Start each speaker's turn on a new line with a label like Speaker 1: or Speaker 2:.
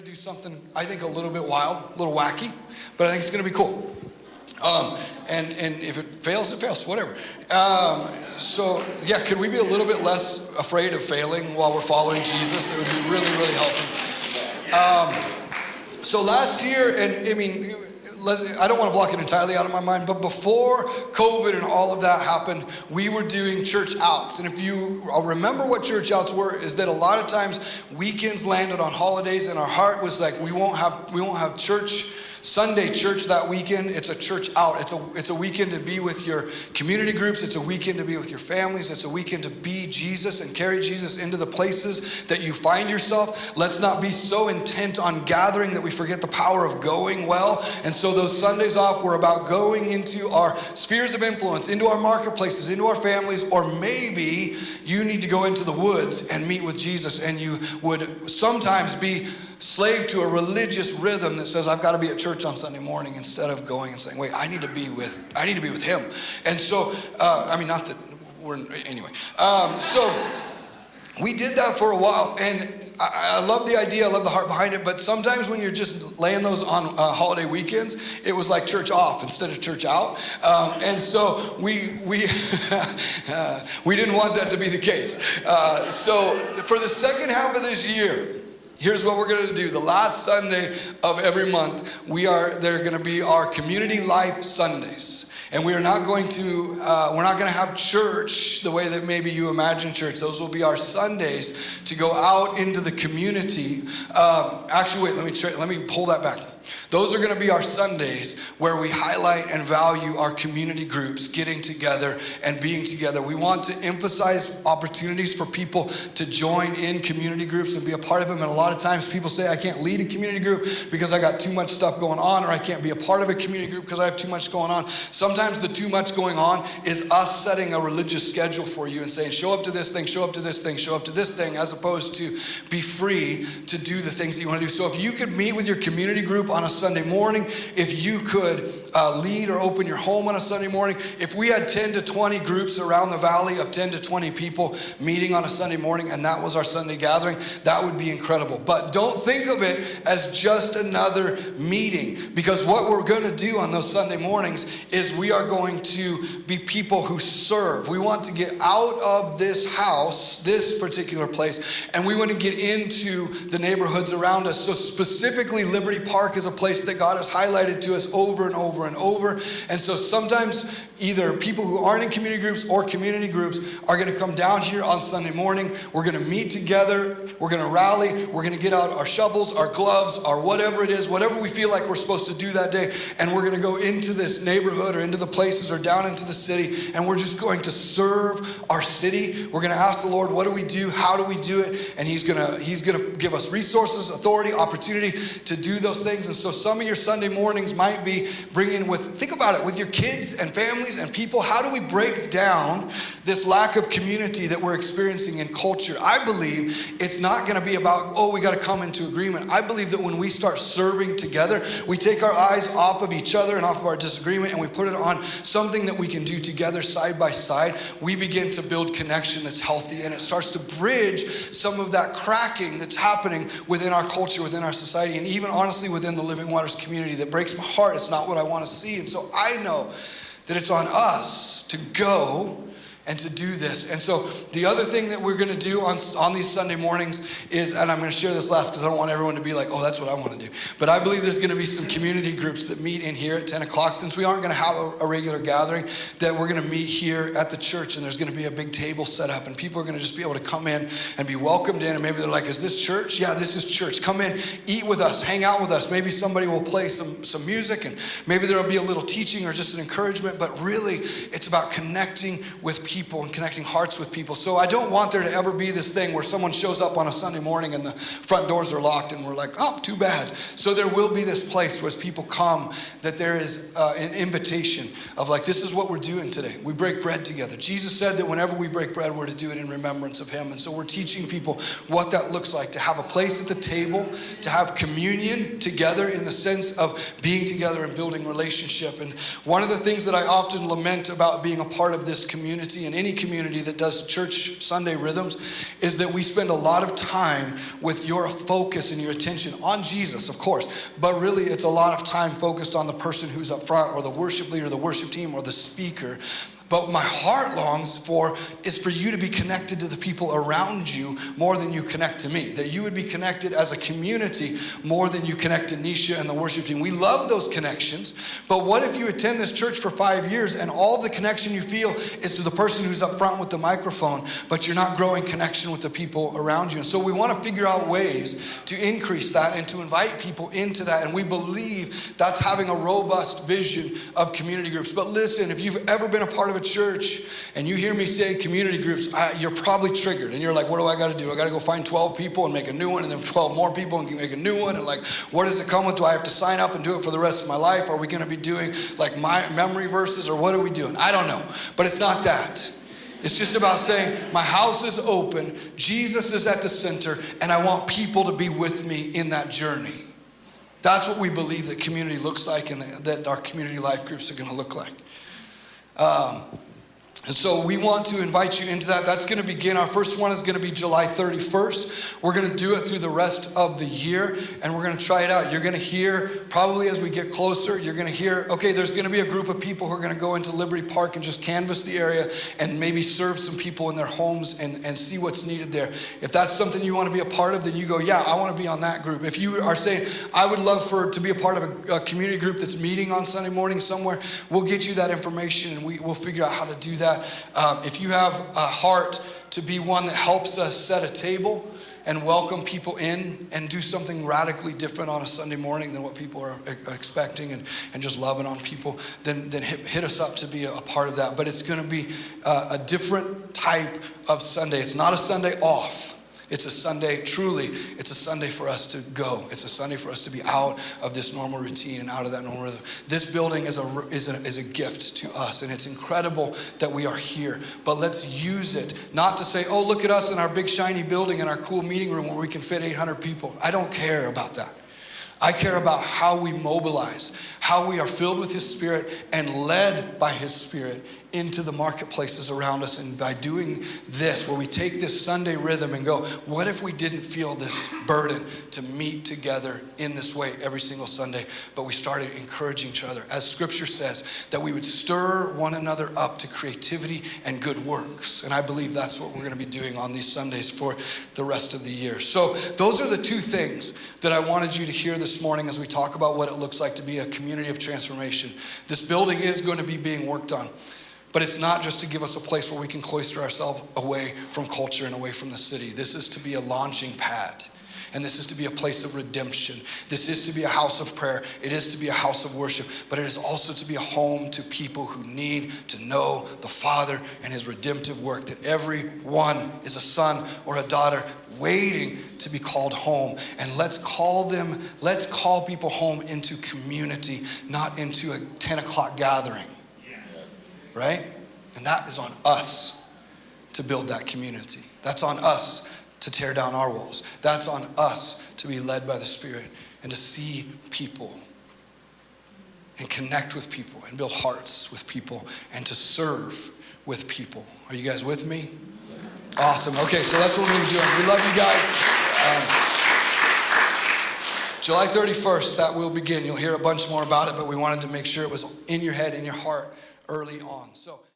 Speaker 1: to do something, I think, a little bit wild, a little wacky, but I think it's going to be cool. And if it fails, it fails, whatever. So, yeah, could we be a little bit less afraid of failing while we're following Jesus? It would be really, really helpful. So last year, and I mean, I don't want to block it entirely out of my mind, but before COVID and all of that happened, we were doing church outs. And if you remember what church outs were, is that a lot of times weekends landed on holidays, and our heart was like, we won't have church, Sunday church that weekend. It's a church out. It's a weekend to be with your community groups. It's a weekend to be with your families. It's a weekend to be Jesus and carry Jesus into the places that you find yourself. Let's not be so intent on gathering that we forget the power of going well. And so those Sundays off were about going into our spheres of influence, into our marketplaces, into our families, or maybe you need to go into the woods and meet with Jesus, and you would sometimes be slave to a religious rhythm that says, I've got to be at church on Sunday morning, instead of going and saying, wait, I need to be with him. And so, not that we're, anyway. So we did that for a while, and I love the idea, I love the heart behind it, but sometimes when you're just laying those on holiday weekends, it was like church off instead of church out. And so we didn't want that to be the case. So for the second half of this year, here's what we're going to do. The last Sunday of every month, they're going to be our community life Sundays. And we're not going to have church the way that maybe you imagine church. Those will be our Sundays to go out into the community. Actually, wait, let me pull that back. Those are going to be our Sundays where we highlight and value our community groups getting together and being together. We want to emphasize opportunities for people to join in community groups and be a part of them. And a lot of times people say, I can't lead a community group because I got too much stuff going on, or I can't be a part of a community group because I have too much going on. Sometimes the too much going on is us setting a religious schedule for you and saying, show up to this thing, show up to this thing, show up to this thing, as opposed to be free to do the things that you want to do. So if you could meet with your community group on a Sunday morning, if you could lead or open your home on a Sunday morning, if we had 10 to 20 groups around the valley of 10 to 20 people meeting on a Sunday morning, and that was our Sunday gathering, that would be incredible. But don't think of it as just another meeting, because what we're going to do on those Sunday mornings is we are going to be people who serve. We want to get out of this house, this particular place, and we want to get into the neighborhoods around us. So specifically, Liberty Park is a place that God has highlighted to us over and over and over. And so sometimes either people who aren't in community groups or community groups are going to come down here on Sunday morning. We're going to meet together. We're going to rally. We're going to get out our shovels, our gloves, our whatever it is, whatever we feel like we're supposed to do that day. And we're going to go into this neighborhood or into the places or down into the city. And we're just going to serve our city. We're going to ask the Lord, what do we do? How do we do it? And He's going to give us resources, authority, opportunity to do those things. And so some of your Sunday mornings might be think about it, with your kids and families and people. How do we break down this lack of community that we're experiencing in culture? I believe it's not going to be about, we got to come into agreement. I believe that when we start serving together, we take our eyes off of each other and off of our disagreement, and we put it on something that we can do together side by side. We begin to build connection that's healthy, and it starts to bridge some of that cracking that's happening within our culture, within our society, and even honestly within the Living Waters community that breaks my heart. It's not what I want to see. And so I know that it's on us to go and to do this. And so the other thing that we're going to do on these Sunday mornings is, and I'm going to share this last because I don't want everyone to be like, that's what I want to do. But I believe there's going to be some community groups that meet in here at 10 o'clock. Since we aren't going to have a regular gathering, that we're going to meet here at the church, and there's going to be a big table set up, and people are going to just be able to come in and be welcomed in. And maybe they're like, is this church? Yeah, this is church. Come in, eat with us, hang out with us. Maybe somebody will play some music, and maybe there'll be a little teaching or just an encouragement. But really, it's about connecting with people and connecting hearts with people. So I don't want there to ever be this thing where someone shows up on a Sunday morning and the front doors are locked and we're like, too bad. So there will be this place where as people come, that there is an invitation of like, this is what we're doing today. We break bread together. Jesus said that whenever we break bread, we're to do it in remembrance of Him. And so we're teaching people what that looks like, to have a place at the table, to have communion together in the sense of being together and building relationship. And one of the things that I often lament about being a part of this community see in any community that does church Sunday rhythms is that we spend a lot of time with your focus and your attention on Jesus, of course, but really it's a lot of time focused on the person who's up front or the worship leader, the worship team, or the speaker. But my heart longs for is for you to be connected to the people around you more than you connect to me. That you would be connected as a community more than you connect to Nisha and the worship team. We love those connections. But what if you attend this church for 5 years and all the connection you feel is to the person who's up front with the microphone, but you're not growing connection with the people around you? And so we want to figure out ways to increase that and to invite people into that. And we believe that's having a robust vision of community groups. But listen, if you've ever been a part of a church and you hear me say community groups, you're probably triggered and you're like, what do I got to do? I got to go find 12 people and make a new one, and then 12 more people and make a new one, and like, what does it come with? Do I have to sign up and do it for the rest of my life? Are we going to be doing like my memory verses, or what are we doing? I don't know, but it's not that. It's just about saying, my house is open, Jesus is at the center, and I want people to be with me in that journey. That's what we believe that community looks like, and that our community life groups are going to look like. And so we want to invite you into that. That's going to begin. Our first one is going to be July 31st. We're going to do it through the rest of the year, and we're going to try it out. You're going to hear, probably as we get closer, you're going to hear, okay, there's going to be a group of people who are going to go into Liberty Park and just canvass the area and maybe serve some people in their homes and see what's needed there. If that's something you want to be a part of, then you go, yeah, I want to be on that group. If you are saying, I would love to be a part of a community group that's meeting on Sunday morning somewhere, we'll get you that information, and we'll figure out how to do that. If you have a heart to be one that helps us set a table and welcome people in and do something radically different on a Sunday morning than what people are expecting, and just loving on people, then hit us up to be a part of that. But it's going to be a different type of Sunday. It's not a Sunday off. It's a Sunday, truly, it's a Sunday for us to go. It's a Sunday for us to be out of this normal routine and out of that normal rhythm. This building is a gift to us, and it's incredible that we are here. But let's use it, not to say, oh, look at us in our big shiny building in our cool meeting room where we can fit 800 people. I don't care about that. I care about how we mobilize, how we are filled with His Spirit and led by His Spirit into the marketplaces around us. And by doing this, where we take this Sunday rhythm and go, what if we didn't feel this burden to meet together in this way every single Sunday, but we started encouraging each other, as Scripture says, that we would stir one another up to creativity and good works. And I believe that's what we're going to be doing on these Sundays for the rest of the year. So those are the two things that I wanted you to hear this morning as we talk about what it looks like to be a community of transformation. This building is going to be being worked on. But it's not just to give us a place where we can cloister ourselves away from culture and away from the city. This is to be a launching pad. And this is to be a place of redemption. This is to be a house of prayer. It is to be a house of worship. But it is also to be a home to people who need to know the Father and His redemptive work. That everyone is a son or a daughter waiting to be called home. And let's call people home into community, not into a 10 o'clock gathering. Right? And that is on us to build that community. That's on us to tear down our walls. That's on us to be led by the Spirit and to see people and connect with people and build hearts with people and to serve with people. Are you guys with me? Awesome. Okay, so that's what we're going to be doing. We love you guys. July 31st, that will begin. You'll hear a bunch more about it, but we wanted to make sure it was in your head, in your heart, early on. So